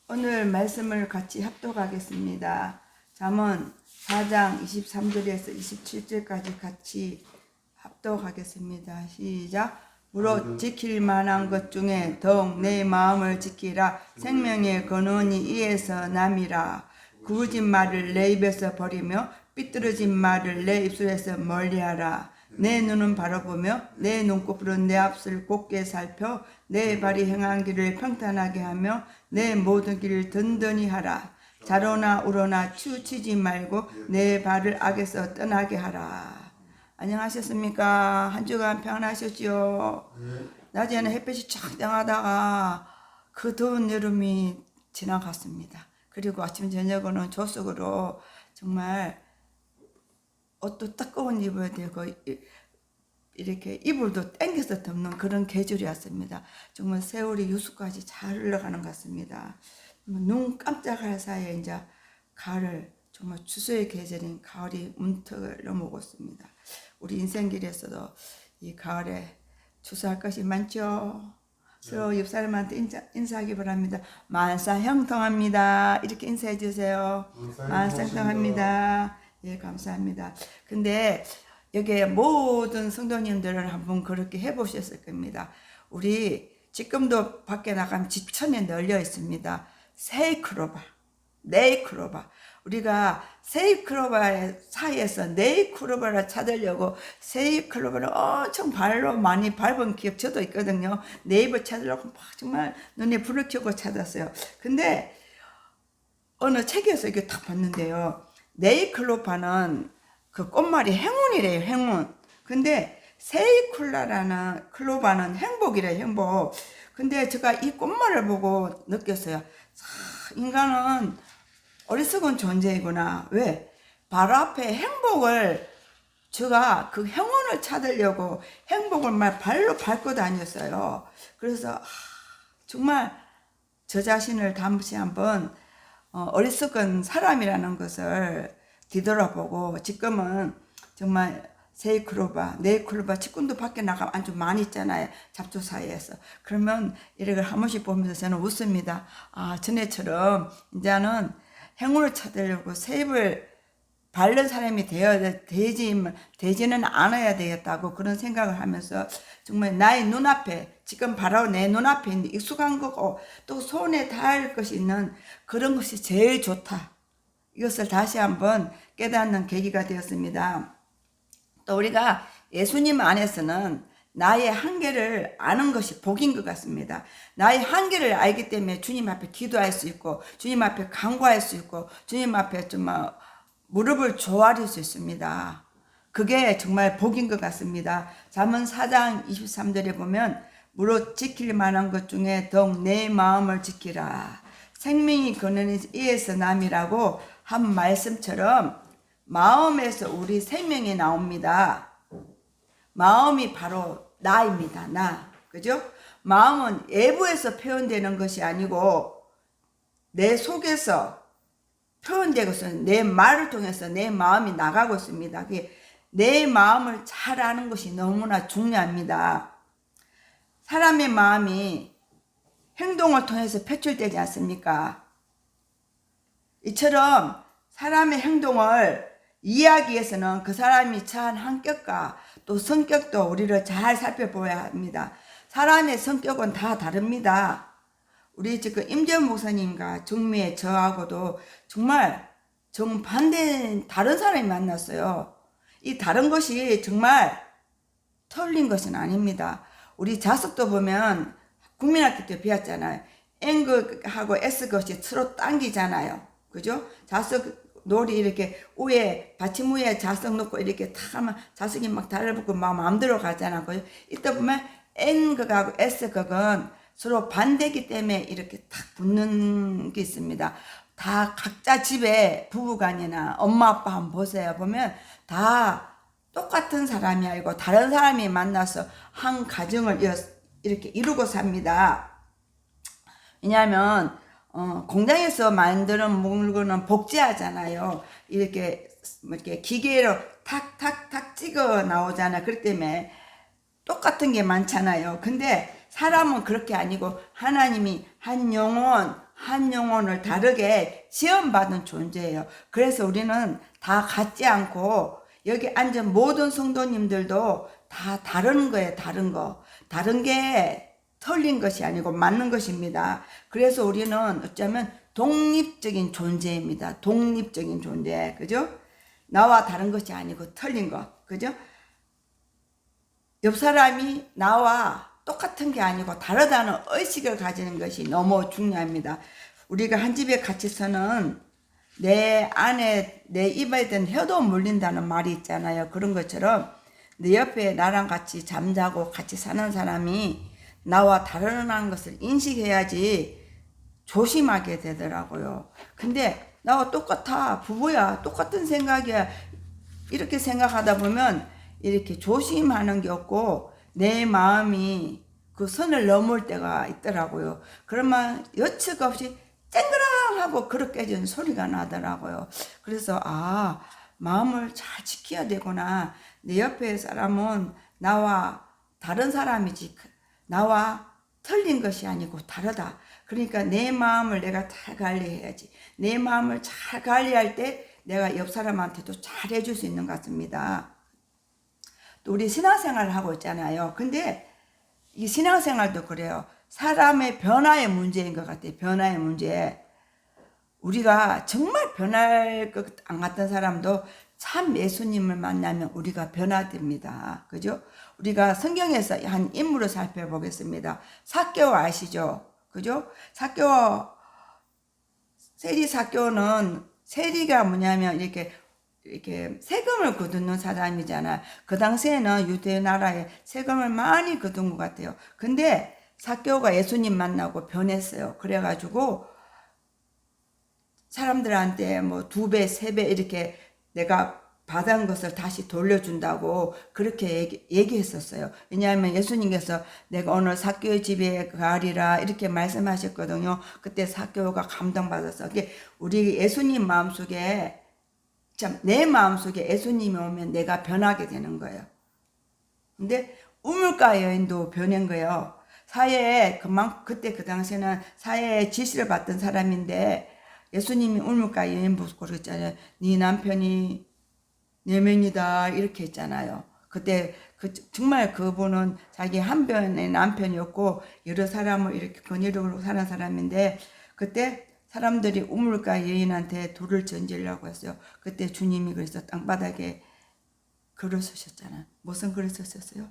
오늘 말씀을 같이 합독하겠습니다. 잠언 4장 23절에서 27절까지 같이 합독하겠습니다. 시작. 무릇 지킬 만한 것 중에 더욱 내 마음을 지키라. 생명의 근원이 이에서 남이라. 구부진 말을 내 입에서 버리며 삐뚤어진 말을 내 입술에서 멀리하라. 내 눈은 바라보며 내 눈꺼풀은 내 앞을 곱게 살펴 내 발이 행한 길을 평탄하게 하며 내 모든 길을 든든히 하라. 자로나 우로나 치우치지 말고 내 발을 악에서 떠나게 하라. 안녕하셨습니까? 한 주간 평안하셨지요? 낮에는 햇빛이 쫙장하다가 그 더운 여름이 지나갔습니다. 그리고 아침 저녁은 조속으로 정말 옷도 따가운 입어야 되고 이렇게 이불도 땡겨서 덮는 그런 계절이었습니다. 정말 세월이 유수까지 잘 흘러가는 것 같습니다. 눈 깜짝할 사이에 이제 가을, 정말 추수의 계절인 가을이 문턱을 넘어오고 있습니다. 우리 인생길에서도 이 가을에 추수할 것이 많죠. 서로 옆 사람한테 인사하기 바랍니다. 만사 형통합니다. 이렇게 인사해 주세요. 만사 형통합니다. 예, 감사합니다. 근데 여기에 모든 성도님들은 한번 그렇게 해보셨을 겁니다. 우리 지금도 밖에 나가면 지천에 널려 있습니다. 세이크로바, 네이크로바. 우리가 세이크로바 사이에서 네이크로바를 찾으려고 세이크로바를 엄청 발로 많이 밟은 기억 저도 있거든요. 네이버 찾으려고 막 정말 눈에 불을 켜고 찾았어요. 근데 어느 책에서 이게 딱 봤는데요. 네이클로바는 그 꽃말이 행운이래요, 행운. 근데 세이클라라는 클로바는 행복이래요, 행복. 근데 제가 이 꽃말을 보고 느꼈어요. 인간은 어리석은 존재이구나. 왜? 바로 앞에 행복을 제가 그 행운을 찾으려고 행복을 막 발로 밟고 다녔어요. 그래서 정말 저 자신을 다시 한번 어리석은 사람이라는 것을 뒤돌아보고 지금은 정말 세이클로바, 네이클로바 직군도 밖에 나가면 아주 많이 있잖아요. 잡초 사이에서. 그러면 이렇게 한 번씩 보면서 저는 웃습니다. 아, 전에처럼 이제는 행운을 찾으려고 세입을 바른 사람이 되지는 않아야 되겠다고 그런 생각을 하면서 정말 나의 눈앞에 지금 바로 내 눈앞에 있는 익숙한 거고 또 손에 닿을 것이 있는 그런 것이 제일 좋다. 이것을 다시 한번 깨닫는 계기가 되었습니다. 또 우리가 예수님 안에서는 나의 한계를 아는 것이 복인 것 같습니다. 나의 한계를 알기 때문에 주님 앞에 기도할 수 있고 주님 앞에 간구할 수 있고 주님 앞에 정말 무릎을 조아릴 수 있습니다. 그게 정말 복인 것 같습니다. 잠언 4장 23절에 보면 무릇 지킬 만한 것 중에 더욱 내 마음을 지키라. 생명이 근원이 이에서 남이라고 한 말씀처럼 마음에서 우리 생명이 나옵니다. 마음이 바로 나입니다. 나. 그죠? 마음은 외부에서 표현되는 것이 아니고 내 속에서 표현되고 있어요. 내 말을 통해서 내 마음이 나가고 있습니다. 내 마음을 잘 아는 것이 너무나 중요합니다. 사람의 마음이 행동을 통해서 표출되지 않습니까? 이처럼 사람의 행동을 이해하기 위해서는 그 사람이 처한 환경과 또 성격도 우리를 잘 살펴보아야 합니다. 사람의 성격은 다 다릅니다. 우리 지금 임재훈 목사님과 정미의 저하고도 정말 정반대인 다른 사람이 만났어요. 이 다른 것이 정말 틀린 것은 아닙니다. 우리 자석도 보면 국민학교 때 배웠잖아요. N극하고 S극이 서로 당기잖아요. 그죠? 자석 놀이 이렇게 위에 받침 위에 자석 놓고 이렇게 탁 하면 자석이 막 달라붙고 막 마음대로 가잖아. 그죠? 이따 보면 N극하고 S극은 서로 반대기 때문에 이렇게 탁 붙는 게 있습니다. 다 각자 집에 부부간이나 엄마 아빠 한번 보세요. 보면 다 똑같은 사람이 아니고 다른 사람이 만나서 한 가정을 이렇게 이루고 삽니다. 왜냐하면 공장에서 만드는 물건은 복제하잖아요. 이렇게 기계로 탁탁탁 찍어 나오잖아요. 그렇기 때문에 똑같은 게 많잖아요. 근데 사람은 그렇게 아니고 하나님이 한 영혼을 다르게 지원받은 존재예요. 그래서 우리는 다 같지 않고 여기 앉은 모든 성도님들도 다 다른 거예요. 다른 거. 다른 게 틀린 것이 아니고 맞는 것입니다. 그래서 우리는 어쩌면 독립적인 존재입니다. 독립적인 존재. 그죠? 나와 다른 것이 아니고 틀린 것. 그죠? 옆 사람이 나와 똑같은 게 아니고 다르다는 의식을 가지는 것이 너무 중요합니다. 우리가 한 집에 같이 서는 내 안에 내 입에 든 혀도 물린다는 말이 있잖아요. 그런 것처럼 내 옆에 나랑 같이 잠자고 같이 사는 사람이 나와 다르다는 것을 인식해야지 조심하게 되더라고요. 근데 나와 똑같아, 부부야, 똑같은 생각이야, 이렇게 생각하다 보면 이렇게 조심하는 게 없고 내 마음이 그 선을 넘을 때가 있더라고요. 그러면 여측 없이 쨍그랑하고 그렇게 진 소리가 나더라고요. 그래서 마음을 잘 지켜야 되구나. 내 옆에 사람은 나와 다른 사람이지 나와 틀린 것이 아니고 다르다. 그러니까 내 마음을 내가 잘 관리해야지. 내 마음을 잘 관리할 때 내가 옆 사람한테도 잘 해줄 수 있는 것 같습니다. 또 우리 신앙생활을 하고 있잖아요. 근데 이 신앙생활도 그래요. 사람의 변화의 문제인 것 같아요. 변화의 문제. 우리가 정말 변할 것 안 같은 사람도 참 예수님을 만나면 우리가 변화됩니다. 그죠? 우리가 성경에서 한 인물을 살펴보겠습니다. 삭개오 아시죠? 그죠? 삭개오, 세리 삭개오는 세리가 뭐냐면 이렇게 세금을 거두는 사람이잖아. 그 당시에는 유대 나라에 세금을 많이 거둔 것 같아요. 근데 삭개오가 예수님 만나고 변했어요. 그래가지고 사람들한테 뭐 2배, 3배 이렇게 내가 받은 것을 다시 돌려준다고 그렇게 얘기했었어요. 왜냐하면 예수님께서 내가 오늘 삭개오 집에 가리라 이렇게 말씀하셨거든요. 그때 삭개오가 감동받았어. 우리 예수님 마음속에 참 내 마음속에 예수님이 오면 내가 변하게 되는 거예요. 근데 우물가 여인도 변한 거예요. 사회에 그때 그 당시에는 사회에 지시를 받던 사람인데 예수님이 우물가 여인 보고 그랬잖아요. 네 남편이 4명이다 이렇게 했잖아요. 그때 정말 그분은 자기 한 변의 남편이었고 여러 사람을 이렇게 건의력으로 사는 사람인데 그때 사람들이 우물가 여인한테 돌을 던지려고 했어요. 그때 주님이 그래서 땅바닥에 글을 쓰셨잖아요. 무슨 글을 쓰셨어요?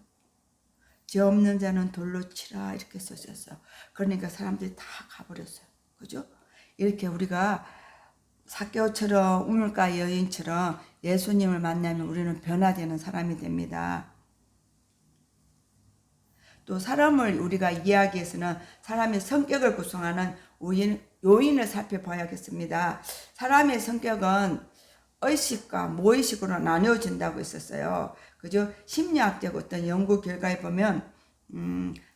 죄 없는 자는 돌로 치라 이렇게 쓰셨어요. 그러니까 사람들이 다 가버렸어요. 그죠? 이렇게 우리가 삭개오처럼 우물가 여인처럼 예수님을 만나면 우리는 변화되는 사람이 됩니다. 또 사람을 우리가 이야기해서는 사람의 성격을 구성하는 요인을 살펴봐야겠습니다. 사람의 성격은 의식과 무의식으로 나뉘어진다고 했었어요. 그죠? 심리학적 어떤 연구 결과에 보면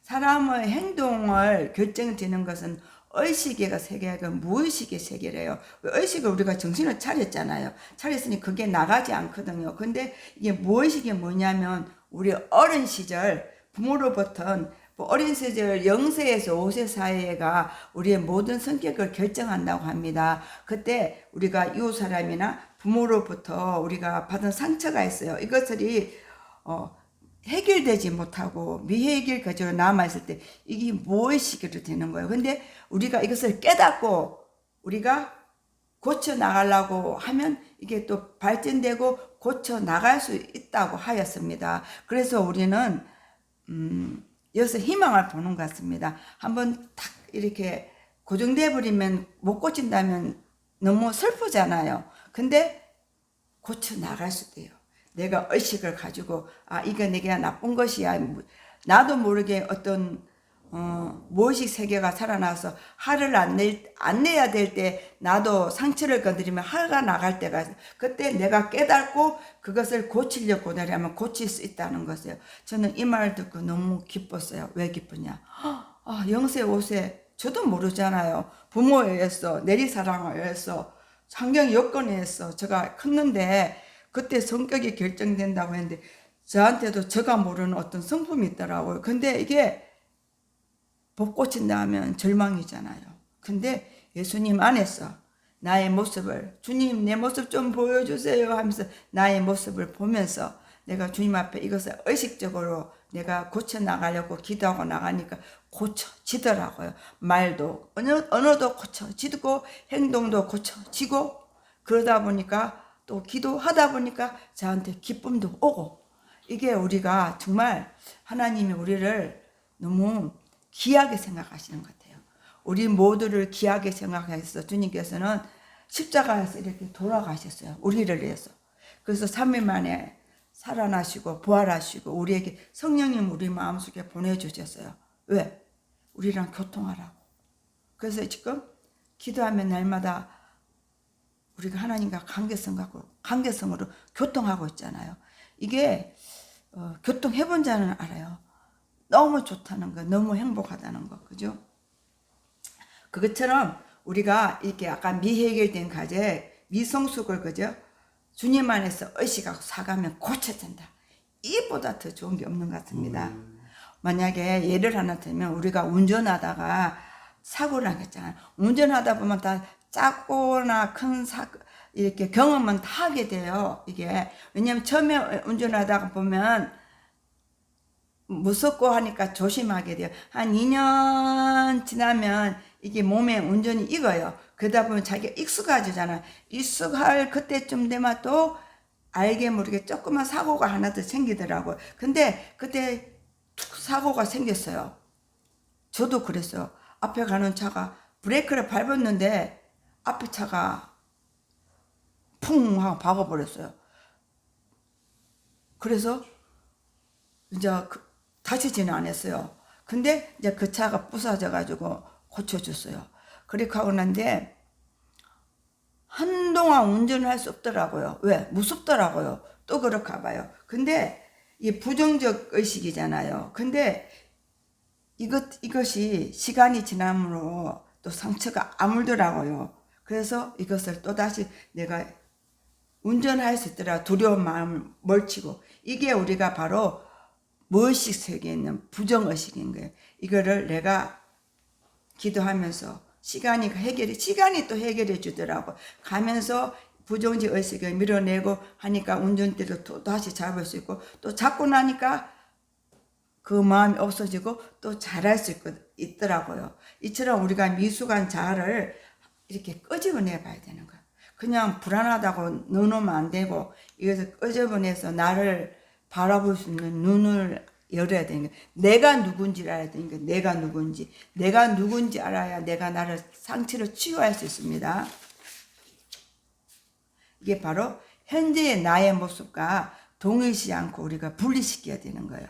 사람의 행동을 결정짓는 것은 의식의 세계가 무의식의 세계래요. 의식을 우리가 정신을 차렸잖아요. 차렸으니 그게 나가지 않거든요. 근데 이게 무의식이 뭐냐면 우리 어린 시절 부모로부터 어린 시절 0세에서 5세 사이가 우리의 모든 성격을 결정한다고 합니다. 그때 우리가 이웃 사람이나 부모로부터 우리가 받은 상처가 있어요. 이것들이 해결되지 못하고 미해결 과정으로 남아있을 때 이게 무의식으로 되는 거예요. 근데 우리가 이것을 깨닫고 우리가 고쳐 나가려고 하면 이게 또 발전되고 고쳐 나갈 수 있다고 하였습니다. 그래서 우리는 여기서 희망을 보는 것 같습니다. 한번 탁 이렇게 고정돼 버리면 못 고친다면 너무 슬프잖아요. 근데 고쳐 나갈 수도 돼요. 내가 의식을 가지고 이거 내가 나쁜 것이야. 나도 모르게 어떤 무의식 세계가 살아나서 화를 안 내야 될 때 나도 상처를 건드리면 화가 나갈 때가 있어요. 그때 내가 깨닫고 그것을 고치려고 하면 고칠 수 있다는 것이에요. 저는 이 말을 듣고 너무 기뻤어요. 왜 기쁘냐? 0세 5세 저도 모르잖아요. 부모에 의해서 내리사랑에 의해서 환경 여건에 의해서 제가 컸는데 그때 성격이 결정된다고 했는데 저한테도 제가 모르는 어떤 성품이 있더라고요. 근데 이게 벚꽃이 나면 절망이잖아요. 근데 예수님 안에서 나의 모습을, 주님 내 모습 좀 보여주세요 하면서 나의 모습을 보면서 내가 주님 앞에 이것을 의식적으로 내가 고쳐나가려고 기도하고 나가니까 고쳐지더라고요. 말도 언어도 고쳐지고 행동도 고쳐지고, 그러다 보니까 또 기도하다 보니까 저한테 기쁨도 오고, 이게 우리가 정말 하나님이 우리를 너무 귀하게 생각하시는 것 같아요. 우리 모두를 귀하게 생각해서 주님께서는 십자가에서 이렇게 돌아가셨어요. 우리를 위해서. 그래서 3일 만에 살아나시고 부활하시고 우리에게 성령님 우리 마음속에 보내주셨어요. 왜? 우리랑 교통하라고. 그래서 지금 기도하면 날마다 우리가 하나님과 관계성으로 교통하고 있잖아요. 이게 교통해본 자는 알아요. 너무 좋다는 거, 너무 행복하다는 거, 그죠? 그것처럼 우리가 이렇게 약간 미해결된 과제, 미성숙을, 그죠? 주님 안에서 의식하고 사가면 고쳐진다. 이보다 더 좋은 게 없는 것 같습니다. 만약에 예를 하나 들면 우리가 운전하다가 사고를 하겠잖아요. 운전하다 보면 다 작거나 큰 사고, 이렇게 경험은 다 하게 돼요. 이게 왜냐면 처음에 운전하다가 보면 무섭고 하니까 조심하게 돼요. 한 2년 지나면 이게 몸에 운전이 익어요. 그러다 보면 자기가 익숙해지잖아요. 익숙할 그때쯤 되면 또 알게 모르게 조그만 사고가 하나 더 생기더라고요. 근데 그때 툭 사고가 생겼어요. 저도 그랬어요. 앞에 가는 차가 브레이크를 밟았는데 앞에 차가 풍 하고 박아버렸어요. 그래서 이제 다치지는 않았어요. 근데 이제 그 차가 부서져가지고 고쳐줬어요. 그렇게 하고 난데 한동안 운전을 할 수 없더라고요. 왜? 무섭더라고요. 또 그렇게 봐요. 근데 이 부정적 의식이잖아요. 근데 이것이 시간이 지남으로 또 상처가 아물더라고요. 그래서 이것을 또다시 내가 운전할 수 있더라 두려운 마음을 멀치고, 이게 우리가 바로 무의식 세계에 있는 부정의식인 거예요. 이거를 내가 기도하면서 시간이 또 해결해 주더라고. 가면서 부정적 의식을 밀어내고 하니까 운전대를 또 다시 잡을 수 있고, 또 잡고 나니까 그 마음이 없어지고 또 잘할 수 있더라고요. 이처럼 우리가 미숙한 자아를 이렇게 끄집어내 봐야 되는 거야. 그냥 불안하다고 넣어놓으면 안 되고, 이것을 끄집어내서 나를 바라볼 수 있는 눈을 열어야 되는 거야. 내가 누군지를 알아야 되는 거야. 내가 누군지 알아야 내가 나를 상처를 치유할 수 있습니다. 이게 바로 현재의 나의 모습과 동일시 않고 우리가 분리시켜야 되는 거예요.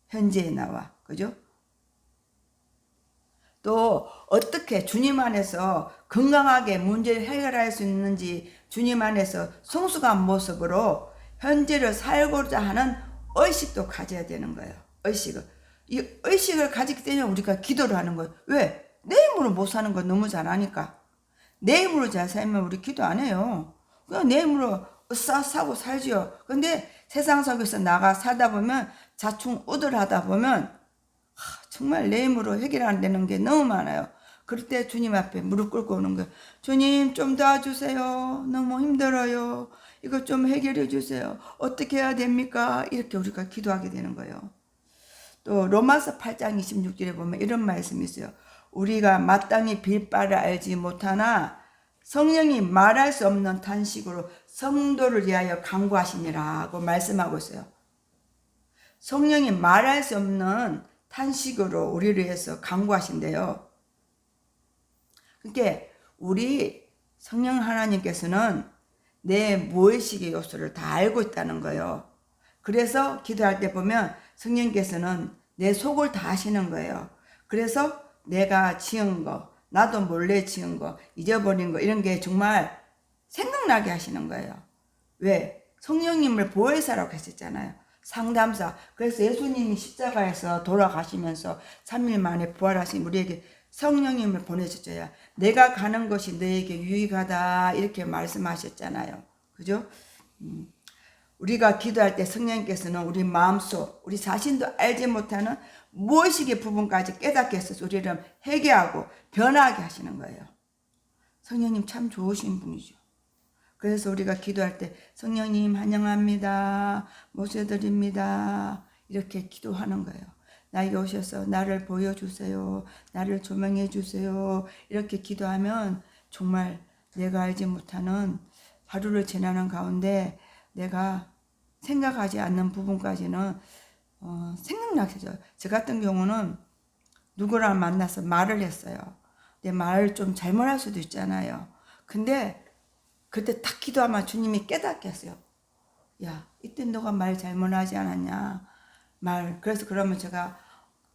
현재의 나와, 그죠? 또 어떻게 주님 안에서 건강하게 문제를 해결할 수 있는지, 주님 안에서 성숙한 모습으로 현재를 살고자 하는 의식도 가져야 되는 거예요. 이 의식을 가지기 때문에 우리가 기도를 하는 거예요. 왜? 내 힘으로 못 사는 거 너무 잘 아니까. 내 힘으로 잘 살면 우리 기도 안 해요. 그냥 내 힘으로 사고 살지요. 근데 세상 속에서 나가 살다 보면 자충우돌하다 보면 정말 내 힘으로 해결 안 되는 게 너무 많아요. 그럴 때 주님 앞에 무릎 꿇고 오는 거예요. 주님 좀 도와주세요. 너무 힘들어요. 이거 좀 해결해 주세요. 어떻게 해야 됩니까? 이렇게 우리가 기도하게 되는 거예요. 또 로마서 8장 26절에 보면 이런 말씀이 있어요. 우리가 마땅히 빌 바를 알지 못하나 성령이 말할 수 없는 탄식으로 성도를 위하여 간구하시니라고 말씀하고 있어요. 성령이 말할 수 없는 탄식으로 우리를 위해서 간구하신대요. 그러니까 우리 성령 하나님께서는 내 무의식의 요소를 다 알고 있다는 거예요. 그래서 기도할 때 보면 성령께서는 내 속을 다 아시는 거예요. 그래서 내가 지은 거, 나도 몰래 지은 거, 잊어버린 거, 이런 게 정말 생각나게 하시는 거예요. 왜? 성령님을 보혜사라고 했었잖아요. 상담사. 그래서 예수님이 십자가에서 돌아가시면서 3일 만에 부활하신 우리에게 성령님을 보내셨어요. 내가 가는 것이 너에게 유익하다, 이렇게 말씀하셨잖아요. 그죠? 우리가 기도할 때 성령님께서는 우리 마음속, 우리 자신도 알지 못하는 무의식의 부분까지 깨닫게 해서 우리를 회개하고 변화하게 하시는 거예요. 성령님 참 좋으신 분이죠. 그래서 우리가 기도할 때 성령님 환영합니다. 모셔드립니다. 이렇게 기도하는 거예요. 나에게 오셔서 나를 보여주세요. 나를 조명해 주세요. 이렇게 기도하면 정말 내가 알지 못하는 하루를 지나는 가운데 내가 생각하지 않는 부분까지는 생각나게 해줘요. 저 같은 경우는 누구랑 만나서 말을 했어요. 내 말을 좀 잘못할 수도 있잖아요. 근데 그때 딱 기도하면 주님이 깨닫게 했어요. 야, 이때 너가 말 잘못하지 않았냐. 그래서 그러면 제가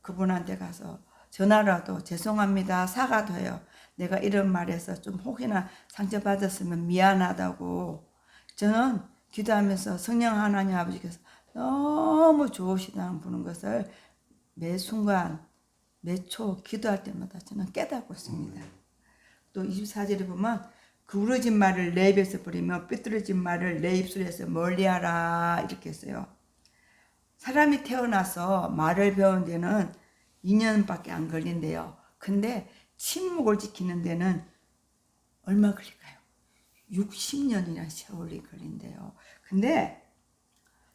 그분한테 가서 전화라도 죄송합니다. 사과도 해요. 내가 이런 말에서 좀 혹이나 상처받았으면 미안하다고. 저는 기도하면서 성령 하나님 아버지께서 너무 좋으시다는 보는 것을 매 순간, 매 초 기도할 때마다 저는 깨닫고 있습니다. 또 24절에 보면 구부러진 말을 내 입에서 버리며 삐뚤어진 말을 내 입술에서 멀리하라 이렇게 했어요. 사람이 태어나서 말을 배운 데는 2년밖에 안 걸린대요. 근데 침묵을 지키는 데는 얼마 걸릴까요? 60년이나 세월이 걸린대요. 근데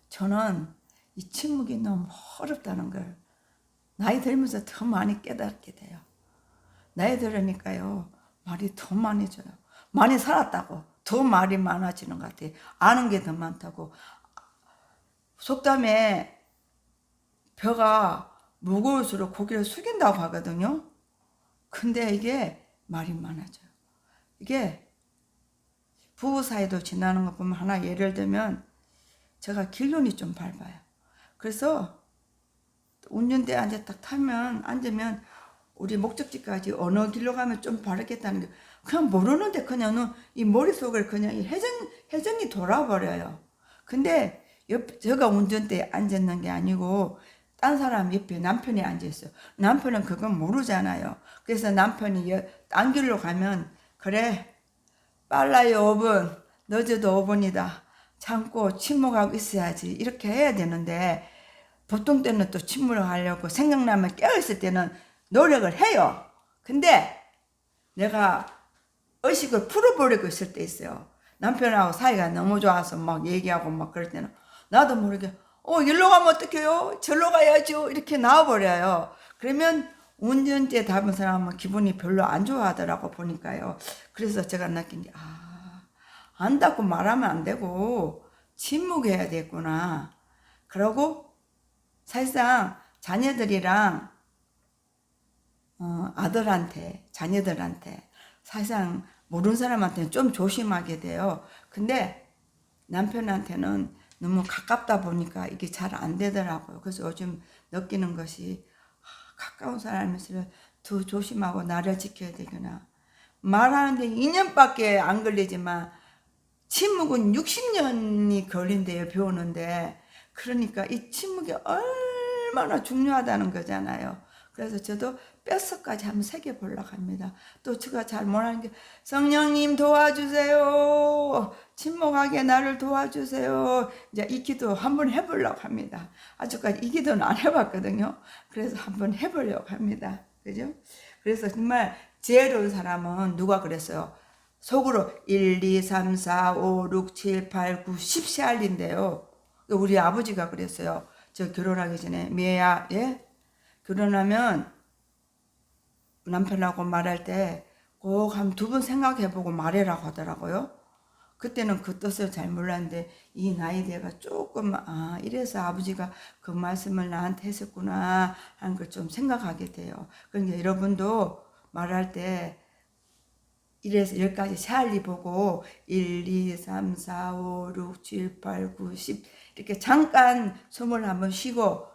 저는 이 침묵이 너무 어렵다는 걸 나이 들면서 더 많이 깨닫게 돼요. 나이 들으니까요, 말이 더 많아져요. 많이 살았다고 더 말이 많아지는 것 같아요. 아는 게 더 많다고. 속담에 벼가 무거울수록 고개를 숙인다고 하거든요. 근데 이게 말이 많아져요. 이게 부부 사이도 지나는 거 보면 하나 예를 들면 제가 길눈이 좀 밟아요. 그래서 운전대에 딱 앉으면 우리 목적지까지 어느 길로 가면 좀 바르겠다는 게 그냥 모르는데 그냥 이 머릿속을 그냥 회전이 돌아버려요. 근데 제가 운전대에 앉았는 게 아니고 딴 사람 옆에 남편이 앉아있어요. 남편은 그건 모르잖아요. 그래서 남편이 딴 길로 가면 그래 빨라요 5분 늦어도 5분이다. 참고 침묵하고 있어야지 이렇게 해야 되는데 보통 때는 또 침묵을 하려고 생각나면 깨어있을 때는 노력을 해요. 근데 내가 의식을 풀어버리고 있을 때 있어요. 남편하고 사이가 너무 좋아서 막 얘기하고 막 그럴 때는 나도 모르게 일로 가면 어떡해요? 절로 가야죠. 이렇게 나와버려요. 그러면 운전대 잡은 사람은 기분이 별로 안 좋아하더라고 보니까요. 그래서 제가 느낀 게 안다고 말하면 안 되고 침묵해야 되겠구나. 그러고 사실상 자녀들이랑 아들한테 자녀들한테 사실상 모르는 사람한테는 좀 조심하게 돼요. 근데 남편한테는 너무 가깝다 보니까 이게 잘 안 되더라고요. 그래서 요즘 느끼는 것이 가까운 사람일수록 더 조심하고 나를 지켜야 되구나. 말하는데 2년밖에 안 걸리지만 침묵은 60년이 걸린대요. 배우는데. 그러니까 이 침묵이 얼마나 중요하다는 거잖아요. 그래서 저도 뼛속까지 한번 새겨보려고 합니다. 또 제가 잘 못하는 게 성령님 도와주세요. 침묵하게 나를 도와주세요. 이제 이 기도 한번 해보려고 합니다. 아직까지 이 기도는 안 해봤거든요. 그래서 한번 해보려고 합니다. 그죠? 그래서 정말 지혜로운 사람은 누가 그랬어요? 속으로 1, 2, 3, 4, 5, 6, 7, 8, 9, 10세 알린대요. 우리 아버지가 그랬어요. 저 결혼하기 전에 미애야, 예? 결혼하면 남편하고 말할 때 꼭 한 2번 생각해보고 말해라고 하더라고요. 그때는 그 뜻을 잘 몰랐는데 이 나이 대가 조금 이래서 아버지가 그 말씀을 나한테 했었구나 하는 걸 좀 생각하게 돼요. 그러니까 여러분도 말할 때 1에서 10까지 샬리 보고 1, 2, 3, 4, 5, 6, 7, 8, 9, 10 이렇게 잠깐 숨을 한번 쉬고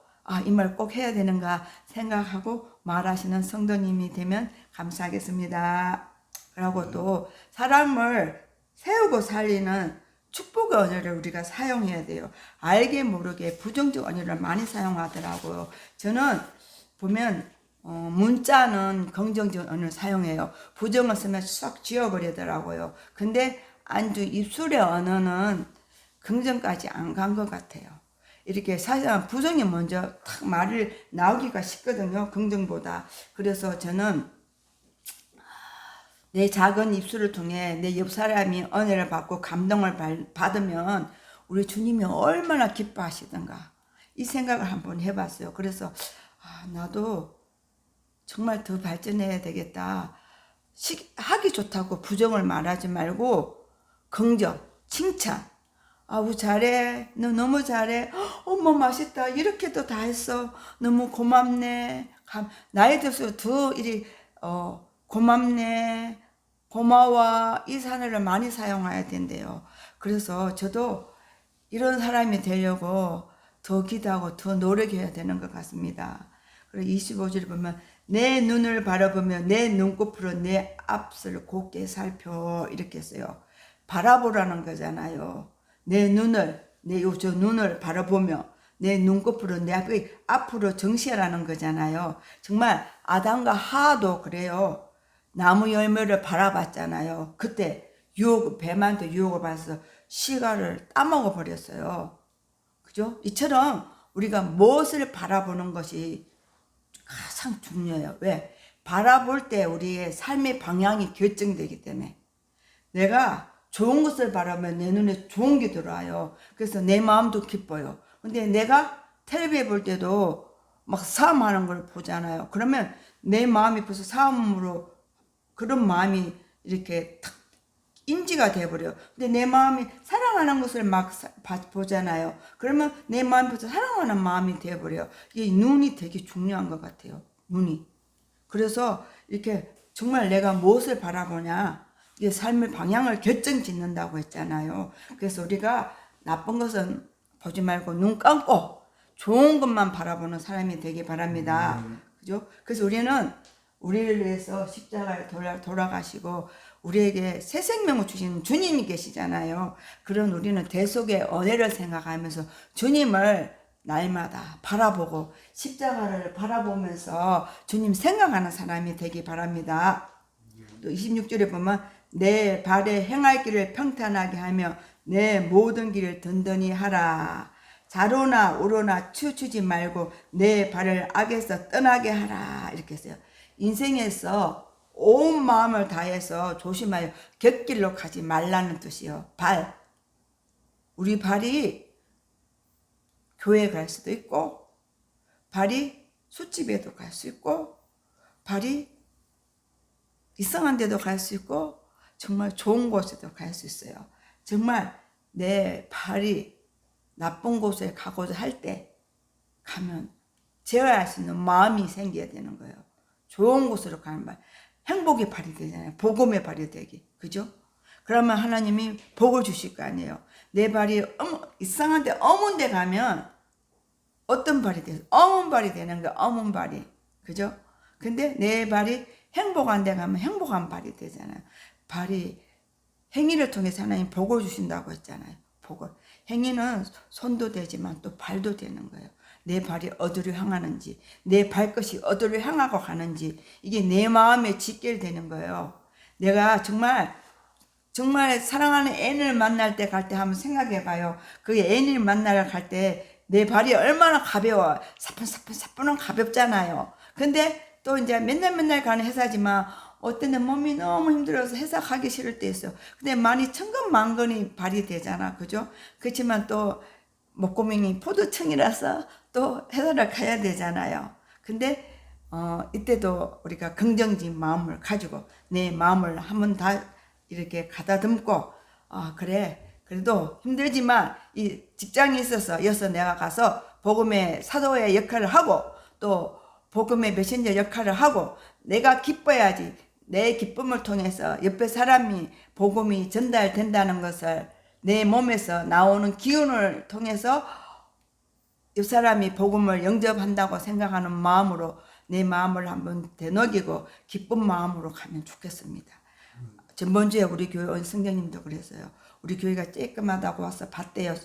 이 말 꼭 해야 되는가 생각하고 말하시는 성도님이 되면 감사하겠습니다. 그리고 또 사람을 세우고 살리는 축복의 언어를 우리가 사용해야 돼요. 알게 모르게 부정적 언어를 많이 사용하더라고요. 저는 보면 문자는 긍정적 언어를 사용해요. 부정을 쓰면 싹 지워버리더라고요. 근데 안주 입술의 언어는 긍정까지 안 간 것 같아요. 이렇게 사실은 부정이 먼저 탁 말을 나오기가 쉽거든요. 긍정보다. 그래서 저는 내 작은 입술을 통해 내 옆 사람이 은혜를 받고 감동을 받으면 우리 주님이 얼마나 기뻐하시던가 이 생각을 한번 해봤어요. 그래서 나도 정말 더 발전해야 되겠다. 하기 좋다고 부정을 말하지 말고 긍정, 칭찬. 아우 잘해, 너 너무 잘해, 어머 맛있다, 이렇게도 다 했어, 너무 고맙네. 나이 들수록 더 이리 고맙네, 고마워, 이 단어를 많이 사용해야 된대요. 그래서 저도 이런 사람이 되려고 더 기도하고 더 노력해야 되는 것 같습니다. 그리고 25절에 보면 내 눈을 바라보며 내 눈꺼풀로 내 앞을 곱게 살펴 이렇게 써요. 바라보라는 거잖아요. 내 눈을 저 눈을 바라보며 내 눈꺼풀로 내 앞으로 정시하라는 거잖아요. 정말 아담과 하도 그래요. 나무 열매를 바라봤잖아요. 그때 뱀한테 유혹을 받아서 시가를 따먹어 버렸어요. 그죠? 이처럼 우리가 무엇을 바라보는 것이 가장 중요해요. 왜? 바라볼 때 우리의 삶의 방향이 결정되기 때문에. 내가 좋은 것을 바라면 내 눈에 좋은 게 들어와요. 그래서 내 마음도 기뻐요. 근데 내가 텔레비에 볼 때도 막 싸움하는 걸 보잖아요. 그러면 내 마음이 벌써 싸움으로 그런 마음이 이렇게 탁 인지가 돼버려요. 근데 내 마음이 사랑하는 것을 막 보잖아요. 그러면 내 마음이 벌써 사랑하는 마음이 돼버려요. 이게 눈이 되게 중요한 것 같아요. 눈이. 그래서 이렇게 정말 내가 무엇을 바라보냐, 이게 삶의 방향을 결정짓는다고 했잖아요. 그래서 우리가 나쁜 것은 보지 말고 눈 감고 좋은 것만 바라보는 사람이 되기 바랍니다. 그죠? 그래서 우리를 위해서 십자가에 돌아가시고 우리에게 새 생명을 주신 주님이 계시잖아요. 그런 우리는 대속의 은혜를 생각하면서 주님을 날마다 바라보고 십자가를 바라보면서 주님 생각하는 사람이 되기 바랍니다. 또 26절에 보면 내 발에 행할 길을 평탄하게 하며 내 모든 길을 든든히 하라. 좌로나 우로나 치우치지 말고 내 발을 악에서 떠나게 하라. 이렇게 했어요. 인생에서 온 마음을 다해서 조심하여 곁길로 가지 말라는 뜻이요. 발. 우리 발이 교회 갈 수도 있고, 발이 술집에도 갈 수 있고, 발이 이상한 데도 갈 수 있고, 정말 좋은 곳에도 갈 수 있어요. 정말 내 발이 나쁜 곳에 가고자 할 때 가면 제어할 수 있는 마음이 생겨야 되는 거예요. 좋은 곳으로 가는 말. 행복의 발이 되잖아요. 복음의 발이 되기. 그죠? 그러면 하나님이 복을 주실 거 아니에요. 내 발이 이상한 데 어문 데 가면 어떤 발이 돼요? 어문 발이 되는 거야. 어문 발이. 그죠? 근데 내 발이 행복한 데 가면 행복한 발이 되잖아요. 발이 행위를 통해서 하나님 복을 주신다고 했잖아요. 복을. 행위는 손도 되지만 또 발도 되는 거예요. 내 발이 어디로 향하는지, 내 발끝이 어디로 향하고 가는지, 이게 내 마음에 직결되는 거예요. 내가 정말 사랑하는 애인을 만날 때 갈 때 한번 생각해 봐요. 그 애인을 만나러 갈 때 내 발이 얼마나 가벼워. 사뿐사뿐은 가볍잖아요. 근데 또 이제 맨날 가는 회사지만 어떤 데 몸이 너무 힘들어서 회사 가기 싫을 때 있어. 근데 많이 천근만근이 발이 되잖아. 그죠? 그렇지만 또 목구멍이 포도청이라서 또 회사를 가야 되잖아요. 근데 이때도 우리가 긍정적인 마음을 가지고 내 마음을 한번 다 이렇게 가다듬고 그래 그래도 힘들지만 이 직장에 있어서 여기서 내가 가서 복음의 사도의 역할을 하고 또 복음의 메신저 역할을 하고 내가 기뻐야지. 내 기쁨을 통해서 옆에 사람이 복음이 전달된다는 것을 내 몸에서 나오는 기운을 통해서 옆 사람이 복음을 영접한다고 생각하는 마음으로 내 마음을 한번 되새기고 기쁜 마음으로 가면 좋겠습니다. 전번주에 우리 교회 온 성경님도 그랬어요. 우리 교회가 쬐끔하다고 와서 봤대요.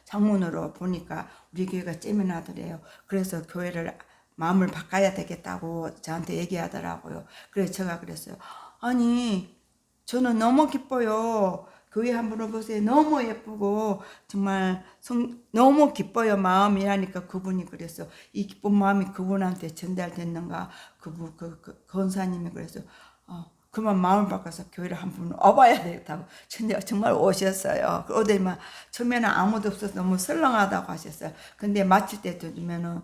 창문으로 보니까 우리 교회가 쬐면하더래요. 그래서 교회를 마음을 바꿔야 되겠다고 저한테 얘기하더라고요. 그래서 제가 그랬어요. 아니 저는 너무 기뻐요. 교회 한번 와보세요. 너무 예쁘고 정말 너무 기뻐요. 마음이 하니까 그분이 그랬어. 이 기쁜 마음이 그분한테 전달됐는가? 그 권사님이 그래서 그만 마음을 바꿔서 교회를 한번 와봐야 되겠다고 정말 오셨어요. 어디만 처음에는 아무도 없어서 너무 설렁하다고 하셨어요. 근데 마칠 때 되면은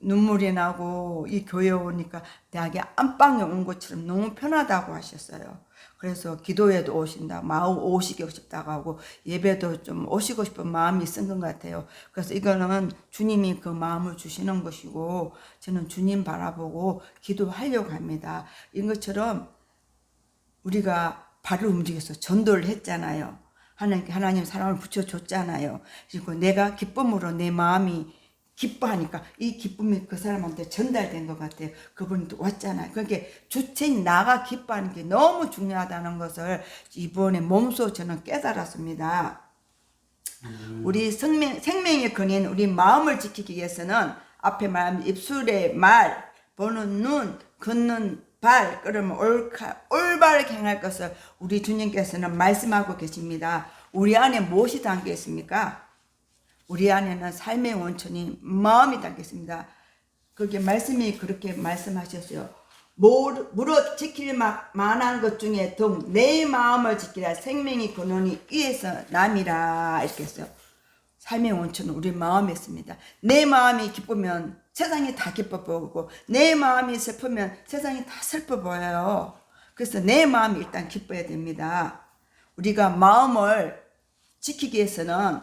눈물이 나고 이 교회 오니까 대학에 안방에 온 것처럼 너무 편하다고 하셨어요. 그래서 기도회도 오신다, 마음 오시고 싶다고 하고 예배도 좀 오시고 싶은 마음이 있은 것 같아요. 그래서 이거는 주님이 그 마음을 주시는 것이고 저는 주님 바라보고 기도하려고 합니다. 이것처럼 우리가 발을 움직여서 전도를 했잖아요. 하나님 사람을 붙여줬잖아요. 그리고 내가 기쁨으로 내 마음이 기뻐하니까 이 기쁨이 그 사람한테 전달된 것 같아요. 그분이 또 왔잖아요. 그러니까 주체인 나가 기뻐하는 게 너무 중요하다는 것을 이번에 몸소 저는 깨달았습니다. 우리 생명의 근인 우리 마음을 지키기 위해서는 앞에 말한 입술의 말, 보는 눈, 걷는 발, 그러면 올바르게 행할 것을 우리 주님께서는 말씀하고 계십니다. 우리 안에 무엇이 담겨 있습니까? 우리 안에는 삶의 원천이 마음이 담겨 있습니다. 그게 말씀이 그렇게 말씀하셨어요. 무릇 지킬 만한 것 중에 더욱 내 마음을 지키라. 생명의 근원이 위에서 남이라. 이렇게 했어요. 삶의 원천은 우리 마음에 있습니다. 내 마음이 기쁘면 세상이 다 기뻐 보이고 내 마음이 슬프면 세상이 다 슬퍼 보여요. 그래서 내 마음이 일단 기뻐야 됩니다. 우리가 마음을 지키기 위해서는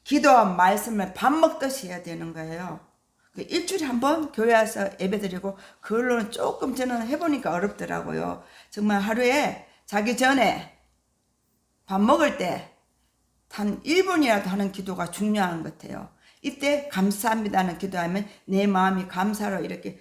기도와 말씀을 밥 먹듯이 해야 되는 거예요. 일주일에 한 번 교회 와서 예배 드리고 그걸로는 조금 저는 해보니까 어렵더라고요. 정말 하루에 자기 전에 밥 먹을 때 단 1분이라도 하는 기도가 중요한 것 같아요. 이때 감사합니다는 기도하면 내 마음이 감사로 이렇게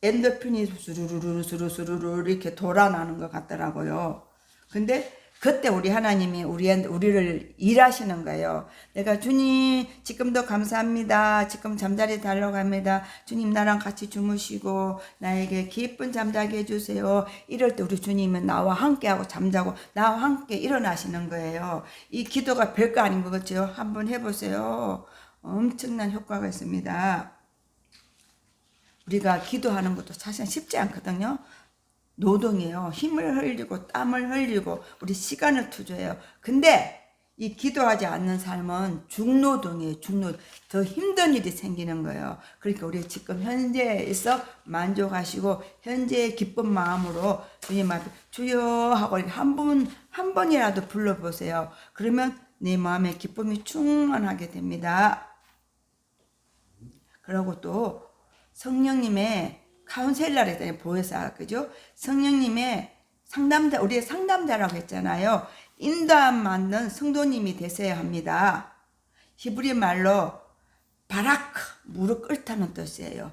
엔도핀이 수루루루루루루 이렇게 돌아나는 것 같더라고요. 근데 그때 우리 하나님이 우리를 일하시는 거예요. 내가 주님 지금도 감사합니다. 지금 잠자리 달러 갑니다. 주님 나랑 같이 주무시고 나에게 기쁜 잠자게 해주세요. 이럴 때 우리 주님은 나와 함께하고 잠자고 나와 함께 일어나시는 거예요. 이 기도가 별거 아닌 것 같죠? 한번 해보세요. 엄청난 효과가 있습니다. 우리가 기도하는 것도 사실 쉽지 않거든요. 노동이에요. 힘을 흘리고 땀을 흘리고 우리 시간을 투자해요. 근데 이 기도하지 않는 삶은 중노동이에요. 중노동. 더 힘든 일이 생기는 거예요. 그러니까 우리 지금 현재에서 만족하시고 현재의 기쁜 마음으로 주님 앞에 주여 하고 한 번이라도 불러보세요. 그러면 내 마음에 기쁨이 충만하게 됩니다. 그리고 또 성령님의 카운셀러를 했잖아요. 보혜사, 그죠? 성령님의 상담자, 우리의 상담자라고 했잖아요. 인도함 받는 성도님이 되셔야 합니다. 히브리 말로 바라크, 무릎 꿇다는 뜻이에요.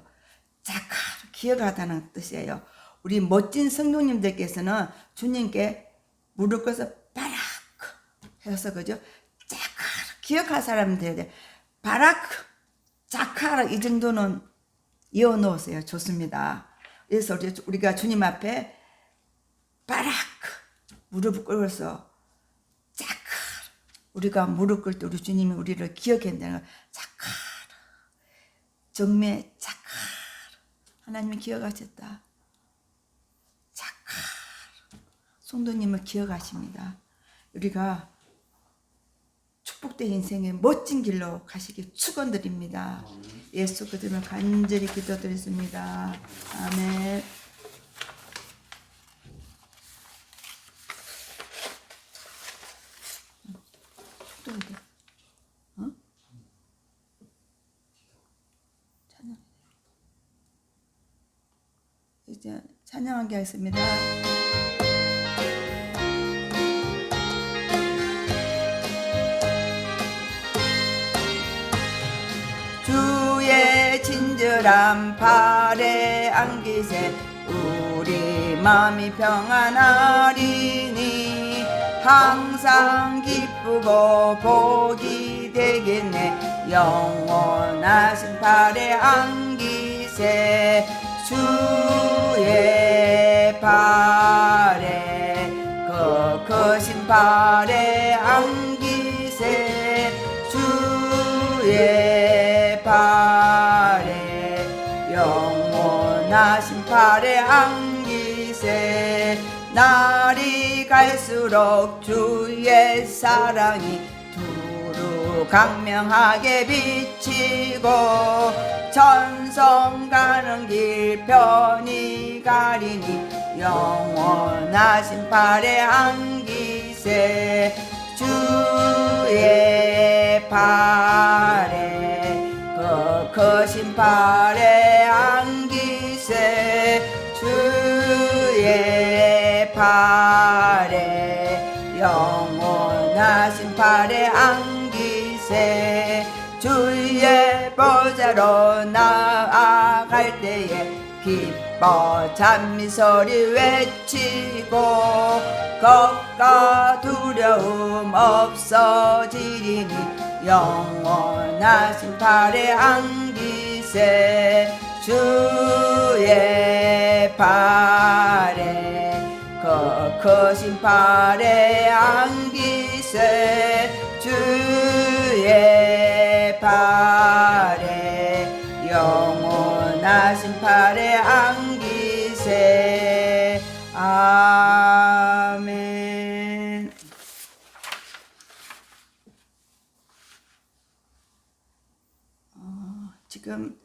자카, 기억하다는 뜻이에요. 우리 멋진 성도님들께서는 주님께 무릎 꿇어서 바라크 해서, 그죠? 자카, 기억할 사람이 돼야 돼. 바라크, 자카라 이 정도는 이어 놓으세요. 좋습니다. 그래서 우리가 주님 앞에 바라크 무릎을 꿇어서 자카 우리가 무릎 꿇을 때 우리 주님이 우리를 기억한다는 거. 자카 정매 자카 하나님이 기억하셨다. 자카 성도님을 기억하십니다. 우리가 축복된 인생의 멋진 길로 가시길 축원드립니다. 예수 그리스도를 간절히 기도드렸습니다. 아멘. 찬양. 이제 찬양하게 하겠습니다. 주의 친절한 발에 안기세 우리 마음이 평안하리니 항상 기쁘고 복이 되겠네. 영원하신 발에 안기세 주의 발에 발에 안기세 주의 발에 영원하신 발에 안기세 날이 갈수록 주의 사랑이 두루 강명하게 비치고 천성 가는 길 편히 가리니 영원하신 발에 안기세 주의 발에 그 크신 발에 안기세 주의 발에 영원하신 발에 안기세 주의 보좌로 나아갈 때에 기뻐 찬미소리 외치고 겁과 두려움 없어지리니 영원하신 발에 안기세 주의 발에 그 크신 발에 안기세 주의 발에 영원하신 발에 안기세 아멘. 지금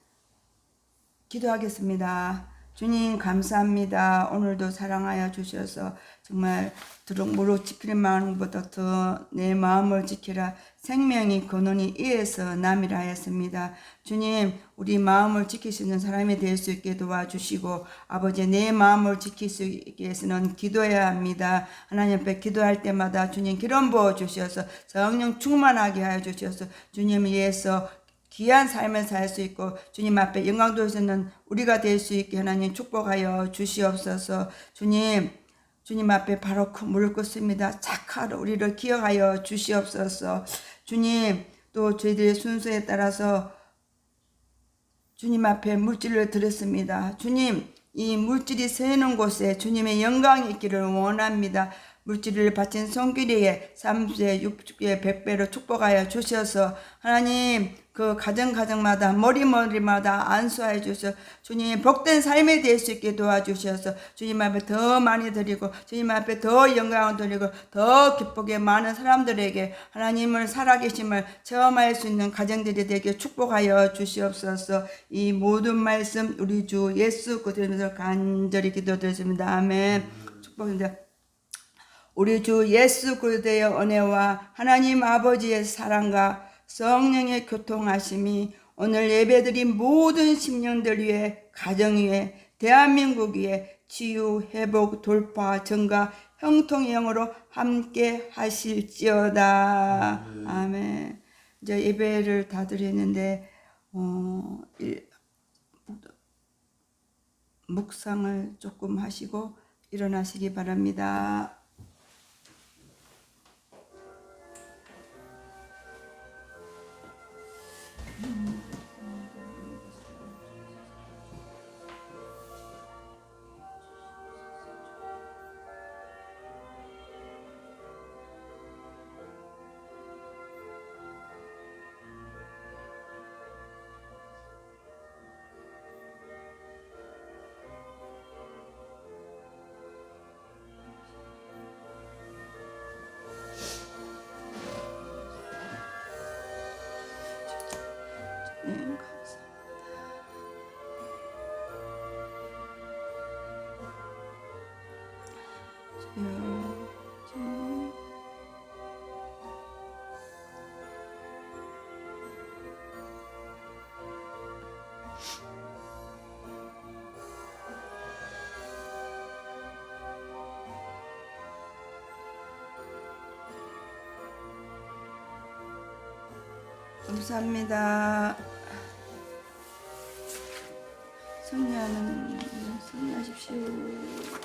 기도하겠습니다. 주님 감사합니다. 오늘도 사랑하여 주셔서 정말 무릇 지키는 마음보다 더 내 마음을 지키라 생명이 근원이 이에서 남이라 하였습니다. 주님 우리 마음을 지킬 수 있는 사람이 될 수 있게 도와주시고 아버지 내 마음을 지킬 수 있게 위해서는 기도해야 합니다. 하나님 앞에 기도할 때마다 주님 기름 부어 주셔서 성령 충만하게 하여 주셔서 주님 위해서 귀한 삶을 살 수 있고 주님 앞에 영광 돌리시는 우리가 될 수 있게 하나님 축복하여 주시옵소서. 주님 앞에 바로 무릎 꿇습니다. 착하로 우리를 기억하여 주시옵소서. 주님 또 저희들의 순서에 따라서 주님 앞에 물질을 드렸습니다. 주님 이 물질이 세는 곳에 주님의 영광이 있기를 원합니다. 물질을 바친 손길이에 3세 6세 100배로 축복하여 주셔서 하나님 그 가정마다 머리마다 안수하여 주셔서 주님 복된 삶이 될 수 있게 도와주셔서 주님 앞에 더 많이 드리고 주님 앞에 더 영광을 드리고 더 기쁘게 많은 사람들에게 하나님을 살아계심을 체험할 수 있는 가정들이 되게 축복하여 주시옵소서. 이 모든 말씀 우리 주 예수 그리스도로 간절히 기도드렸습니다. 아멘. 축복입니다. 우리 주 예수 그리스도의 은혜와 하나님 아버지의 사랑과 성령의 교통하심이 오늘 예배드린 모든 심령들 위해 가정 위에 대한민국 위에 치유 회복 돌파 증가 형통의 영으로 함께 하실지어다. 아멘. 이제 예배를 다 드렸는데 묵상을 조금 하시고 일어나시기 바랍니다. 감사합니다. 승리하십시오.